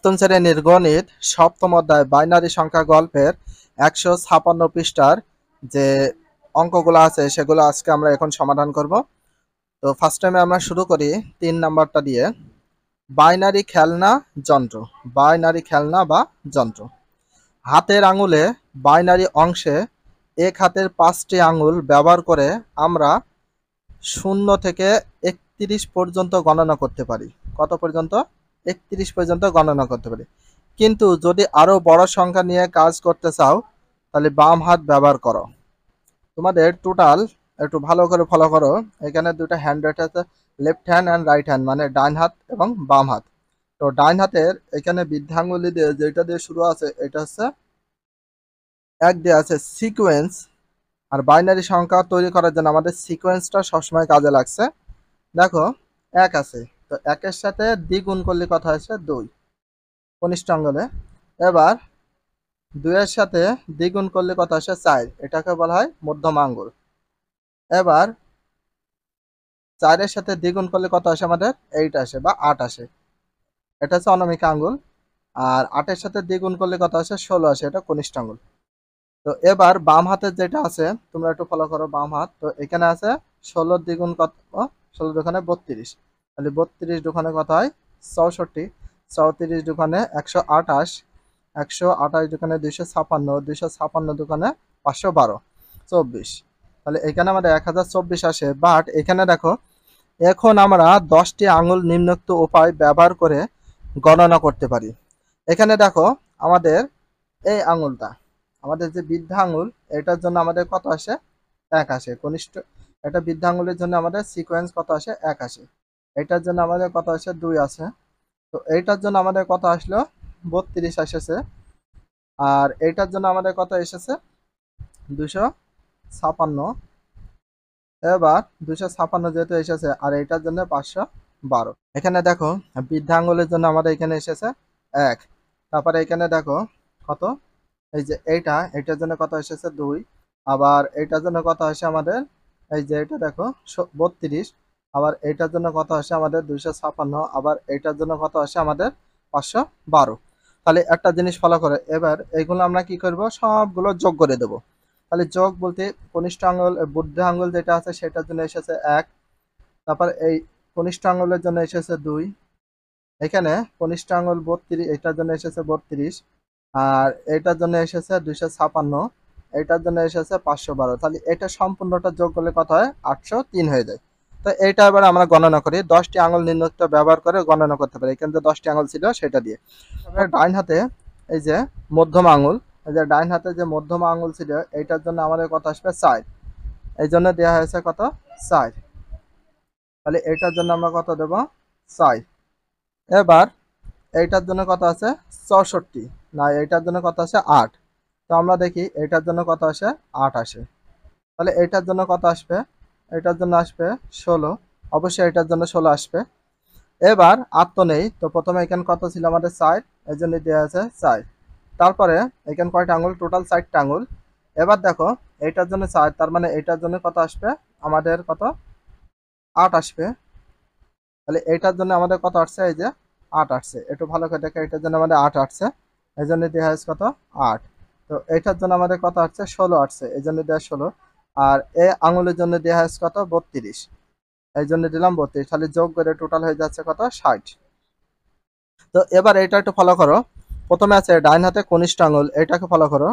সপ্তম শ্রেণীর গণিত সপ্তম অধ্যায় বাইনারি সংখ্যা গল্পের 156 পৃষ্ঠার যে অঙ্কগুলো আছে সেগুলো আজকে আমরা এখন সমাধান করব। তো ফার্স্ট টাইমে আমরা শুরু করি 3 নাম্বারটা দিয়ে। বাইনারি খেলনা যন্ত্র। বাইনারি খেলনা বা যন্ত্র। হাতের আঙুলে বাইনারি অংশে এক হাতের 5টি আঙুল ব্যবহার করে আমরা 0 থেকে 31 পর্যন্ত গণনা করতে পারি। কত পর্যন্ত? 31 পর্যন্ত গণনা করতে পারি। কিন্তু যদি আরো বড় সংখ্যা নিয়ে কাজ করতে চাও তাহলে বাম হাত ব্যবহার করো। তোমাদের টোটাল একটু ভালো করে ফলো করো। এখানে দুটো হ্যান্ড রাইট আছে, left hand and right hand, মানে ডান হাত এবং বাম হাত। তো ডান হাতের এখানে বৃদ্ধাঙ্গুলি দিয়ে যেটা দিয়ে শুরু আছে এটা হচ্ছে 1 দিয়ে আছে সিকোয়েন্স। আর বাইনারি সংখ্যা তৈরি করার জন্য আমাদের সিকোয়েন্সটা সবসময় কাজে লাগছে। দেখো 1 আছে, তো 1-এর সাথে দ্বিগুণ করলে কথা হচ্ছে 2 কনিষ্ঠ আঙ্গুলে। এবার 2-এর সাথে দ্বিগুণ করলে কথা হচ্ছে 4, এটাকে বলা হয় মধ্যম আঙ্গুল। এবার 4-এর সাথে দ্বিগুণ করলে কত আসে আমাদের? 8 আসে বা 8 আসে, এটা হচ্ছে অনামিকা আঙ্গুল। আর 8-এর সাথে দ্বিগুণ করলে কত আসে? 16 আসে, এটা কনিষ্ঠ আঙ্গুল। তো এবার বাম হাতের যেটা আছে তোমরা একটু ফলো করো। বাম হাত, তো এখানে আছে 16 দ্বিগুণ কত? 16 দোকানে 32, তাহলে 32 দোকানে কত হয়? 64। 34 দোকানে 128, 128 দোকানে 256, 256 দোকানে 512, 24। তাহলে এখানে আমাদের 1024 আসে। বাট এখানে দেখো এখন আমরা 10টি আঙুল নিম্নোক্ত উপায় ব্যবহার করে গণনা করতে পারি। এখানে দেখো আমাদের এই আঙুলটা, আমাদের যে বৃদ্ধা আঙুল, এটার জন্য আমাদের কত আসে? 1 আসে। কনিষ্ঠ এটা বৃদ্ধা আঙুলের জন্য আমাদের সিকোয়েন্স কত আসে? 1 আসে। এটার জন্য আমাদের কত আসে? 2 আছে। তো এইটার জন্য আমাদের কত আসলো? 32 এসেছে। আর এইটার জন্য আমাদের কত এসেছে? 256। এবার 256 যেহেতু এসেছে, আর এইটার জন্য 512। এখানে দেখো বৃদ্ধা আঙুলের জন্য আমাদের এখানে এসেছে 1। তারপরে এখানে দেখো কত, এই যে এইটার জন্য কত এসেছে? 2। আবার এইটার জন্য কত আসে আমাদের? এই যে এটা দেখো 32। আবার এইটার জন্য কত আসে আমাদের? 256। আবার এইটার জন্য কত আসে আমাদের? 512। তাহলে একটা জিনিস ফলো করে এবার এইগুলো আমরা কি করব? সবগুলো যোগ করে দেব। তাহলে যোগ বলতে কনিষ্ঠ আঙুল বুদ্ধ আঙুল যেটা আছে সেটার জন্য এসেছে 1। তারপর এই কনিষ্ঠ আঙুলের জন্য এসেছে 2। এখানে কনিষ্ঠ আঙুল 32, এটার জন্য এসেছে 32। আর এটার জন্য এসেছে 256, এটার জন্য এসেছে 512। তাহলে এটা সম্পূর্ণটা যোগ করলে কত হয়? 803 হয়ে যায়। তো এইটা এবার আমরা গণনা করি। 10টি আঙুল নিম্নোক্ত ব্যবহার করে গণনা করতে পারি। এখানে যে 10টি আঙুল ছিল সেটা দিয়ে। তবে ডাইন হাতে এই যে মধ্যম আঙুল, এই যে ডাইন হাতে যে মধ্যম আঙুল ছিল এইটার জন্য আমাদের কত আসবে? 4। এই জন্য দেওয়া হয়েছে কত? 4। তাহলে এইটার জন্য আমরা কত দেব? 4। এবার এইটার জন্য কত আছে? 64। না, এইটার জন্য কত আছে? 8। তো আমরা দেখি এইটার জন্য কত আসে? 8 আসে। তাহলে এইটার জন্য কত আসবে? এটার জন্য আসবে 16। অবশ্যই এটার জন্য 16 আসবে। এবার আর তো নেই, তো প্রথমে এখানে কত ছিল আমাদের? 4, এই জন্য দেওয়া আছে 4। তারপরে এখানে কয়টা আঙুল? টোটাল 4টা আঙুল। এবার দেখো এইটার জন্য 4, তার মানে এইটার জন্য কত আসবে আমাদের? কত? 8 আসবে। তাহলে এইটার জন্য আমাদের কত আসছে? এই যে 8 আসছে। একটু ভালো করে দেখো, এটার জন্য আমাদের 8 আসছে, এই জন্য দেওয়া হয়েছে কত? 8। তো এইটার জন্য আমাদের কত আসছে? 16 আসছে, এই জন্য দেওয়া 16। আর এই আঙুলের জন্য দেওয়া হয়েছে কত? 32, এই জন্য দিলাম 32। তাহলে যোগ করে টোটাল হয়ে যাচ্ছে কত? 60। তো এবার এটা একটু ফলো করো। প্রথমে আছে ডাইন হাতে কনিষ্ঠ আঙুল, এটাকে ফলো করো।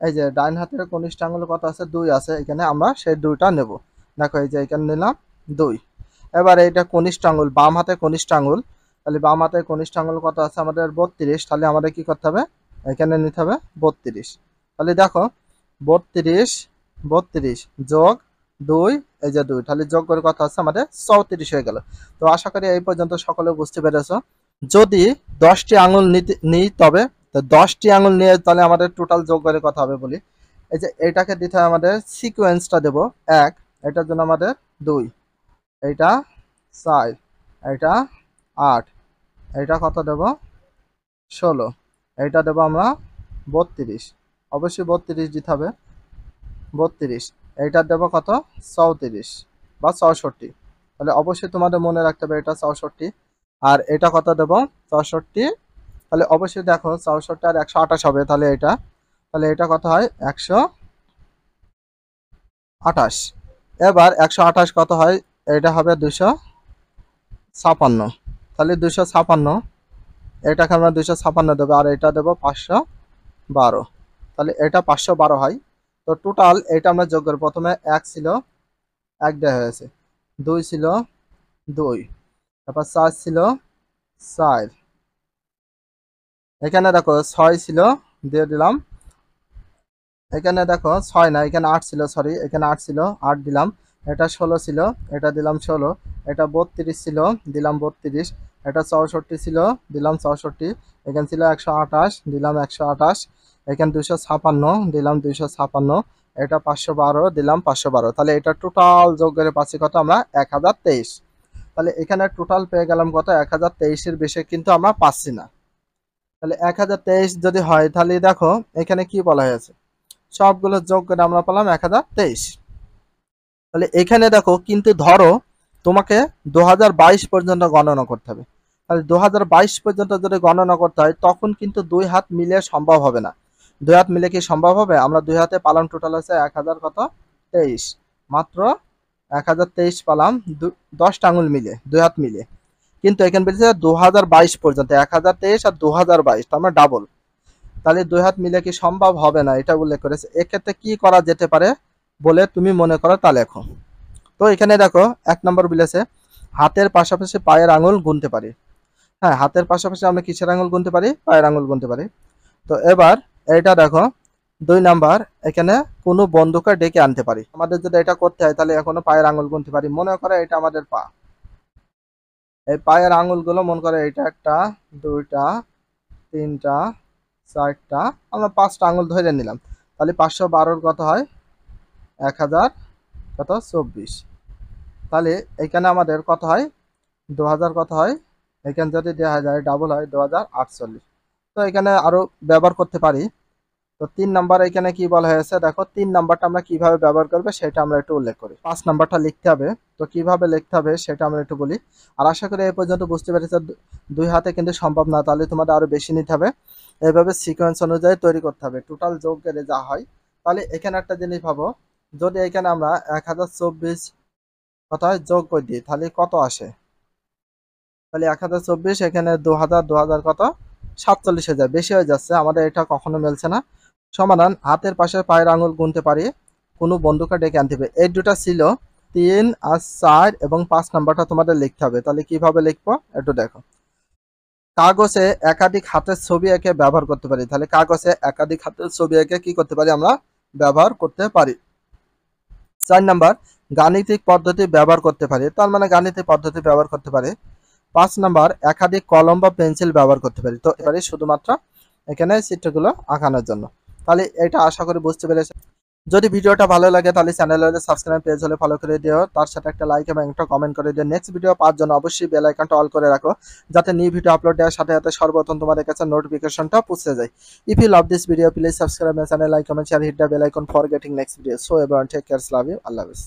এই যে ডাইন হাতের কনিষ্ঠ আঙুল কত আছে? 2 আছে। এখানে আমরা সেই 2টা নেব। দেখো এই যে এখানে নিলাম 2। এবার এইটা কনিষ্ঠ আঙুল, বাম হাতে কনিষ্ঠ আঙুল। তাহলে বাম হাতে কনিষ্ঠ আঙুল কত আছে আমাদের? 32। তাহলে আমাদের কি করতে হবে? এখানে নিতে হবে 32। তাহলে দেখো 32, 32 যোগ 2, এই যে 2, তাহলে যোগ করে কত আছে আমাদের? 34 হয়ে গেল। তো আশা করি এই পর্যন্ত সকলে বুঝতে পেরেছো। যদি 10টি আঙুল নিই তবে, তো 10টি আঙুল নিয়ে তাহলে আমাদের টোটাল যোগ করে কথা হবে বলি। এই যে এটাকে দিতে হয় আমাদের সিকোয়েন্সটা দেব 1, এটার জন্য আমাদের 2, এইটা 4, এইটা 8, এইটা কত দেব? 16, এইটা দেব আমরা 32। অবশ্যই 32 দিতে হবে, 32। এইটা দেব কত? 34 বা 64। তাহলে অবশ্যই তোমাদের মনে রাখতে হবে এটা 64। আর এটা কত দেব? 64 তাহলে অবশ্যই দেখো 64 আর 128 হবে, তাহলে এটা কত হয় 128। এবার 128 কত হয়, এটা হবে 256। তাহলে 256, এটাকে আমরা 256 দেবো আর এটা দেবো 512। তাহলে এটা 512 হয়। তো টোটাল এটা আমরা যোগ করি, প্রথমে 1 ছিল 1 দেওয়া হয়েছে, 2 ছিল 2, তারপর 4 ছিল 4, এখানে দেখো 6 ছিল দিয়ে দিলাম, এখানে দেখো 6 না, এখানে 8 ছিল, সরি এখানে 8 ছিল 8 দিলাম, এটা 16 ছিল, এটা দিলাম 16, এটা 32 ছিল দিলাম 32, এটা 64 ছিল দিলাম 64, এখানে ছিল 128 দিলাম 128, এখানে 256 দিলাম 256, এটা 512 দিলাম 512। তাহলে এটা টোটাল যোগ করে পাচ্ছি কত আমরা 1023। তাহলে এখানে টোটাল পেয়ে গেলাম কত 1023 এর বেশি কিন্তু আমরা পাচ্ছি না। তাহলে 1023 যদি হয় তাহলে দেখো এখানে কি বলা হয়েছে, সবগুলো যোগ করে আমরা পেলাম 1023। তাহলে এখানে দেখো কিন্তু ধরো তোমাকে 2022 পর্যন্ত গণনা করতে হবে। তাহলে 2022 পর্যন্ত যদি গণনা করতে হয় তখন কিন্তু দুই হাত মিলে সম্ভব হবে না। দুই হাত মিলে কি সম্ভব হবে? আমরা দুই হাতে পালাম, টোটাল হচ্ছে 1000 কত 23, মাত্র 1023 পালাম 10টা আঙুল মিলে, দুই হাত মিলে। কিন্তু এখানে বলছে 2022 পর্যন্ত, 1023 আর 2022, তো আমরা ডাবল। তাহলে দুই হাত মিলে কি সম্ভব হবে না, এটা উল্লেখ করেছে। এক্ষেত্রে কি করা যেতে পারে বলে তুমি মনে করো তা লেখো। তো এখানে দেখো 1 নম্বর বলেছে হাতের পাশাপাশি পায়ের আঙুল গুনতে পারি। হ্যাঁ, হাতের পাশাপাশি আমরা কিসের আঙুল গুনতে পারি? পায়ের আঙুল গুনতে পারি। তো এবার এটা দেখো 2 নাম্বার, এখানে কোনো বন্ধুকে ডেকে আনতে পারি। আমাদের যদি এটা করতে হয় তাহলে এখনো পায়ের আঙুল গুনতে পারি। মনে করো এটা আমাদের পা, এই পায়ের আঙুলগুলো মনে করো এটা 1টা 2টা 3টা 4টা, আমরা 5টা আঙুল ধরে নিলাম। তাহলে 512 কত হয় 1000 কত 24। তাহলে এখানে আমাদের কত হয় 2000 কত হয়, এখানে যদি দেওয়া যায় ডাবল হয় 2048। তো এখানে আরো ব্যবহার করতে পারি। তো 3 নাম্বার এখানে কি বলা হয়েছে দেখো, 3 নাম্বারটা আমরা কিভাবে ব্যবহার করবে সেটা আমরা একটু উল্লেখ করি। 5 নাম্বারটা লিখতে হবে, তো কিভাবে লিখতে হবে সেটা আমরা একটু বলি। আর আশা করি এই পর্যন্ত বুঝতে পেরেছো দুই হাতে কিন্তু সম্ভব না, তাহলে তোমাদের আরো বেশি নিতে হবে। এইভাবে সিকোয়েন্স অনুযায়ী তৈরি করতে হবে, টোটাল যোগ করে যা হয়। তাহলে এখানে একটা জিনিস ভাবো, যদি এখানে আমরা 1024 কত হয় যোগ করে দিই তাহলে কত আসে? তাহলে 1024, এখানে 2000 2000 কত 47 হয়ে যায়, বেশি হয়ে যাচ্ছে, আমাদের এটা কখনো মেলছে না। সমাধান, হাতের পাশে পায়ের আঙুল গুনতে পারি, কোনো বন্ধুকে ডেকে আনতে হবে। এই দুটা ছিল 3 আর 4 এবং 5 নাম্বারটা তোমাদের লিখতে হবে। তাহলে কিভাবে লিখবো একটু দেখো। কাগজে একাধিক হাতের ছবি এঁকে ব্যবহার করতে পারি। তাহলে কাগজে একাধিক হাতের ছবি এঁকে কি করতে পারি আমরা ব্যবহার করতে পারি। 4 নাম্বার, গাণিতিক পদ্ধতি ব্যবহার করতে পারি, তার মানে গাণিতিক পদ্ধতি ব্যবহার করতে পারি। 5 নাম্বার, একাধিক কলম বা পেন্সিল ব্যবহার করতে পারি। তো এবারে শুধুমাত্র এখানে চিত্রগুলো আঁকানোর জন্য। তাহলে এটা আশা করি বুঝতে পেরেছে। যদি ভিডিওটা ভালো লাগে তাহলে চ্যানেল হলে সাবস্ক্রাইব, পেজ হলে ফলো করে দিও, তার সাথে একটা লাইক এবং একটা কমেন্ট করে দিও। নেক্সট ভিডিও পাওয়ার জন্য অবশ্যই বেল আইকনটা অল করে রাখো, যাতে নিউ ভিডিও আপলোড দেওয়ার সাথে সাথে সর্বপ্রথম তোমাদের কাছে নোটিফিকেশনটা পৌঁছে যায়। If you love this video please subscribe my channel, like, comment, share, hit the bell icon for getting next video. So everyone take care, love you, আল্লাহ হাফেজ।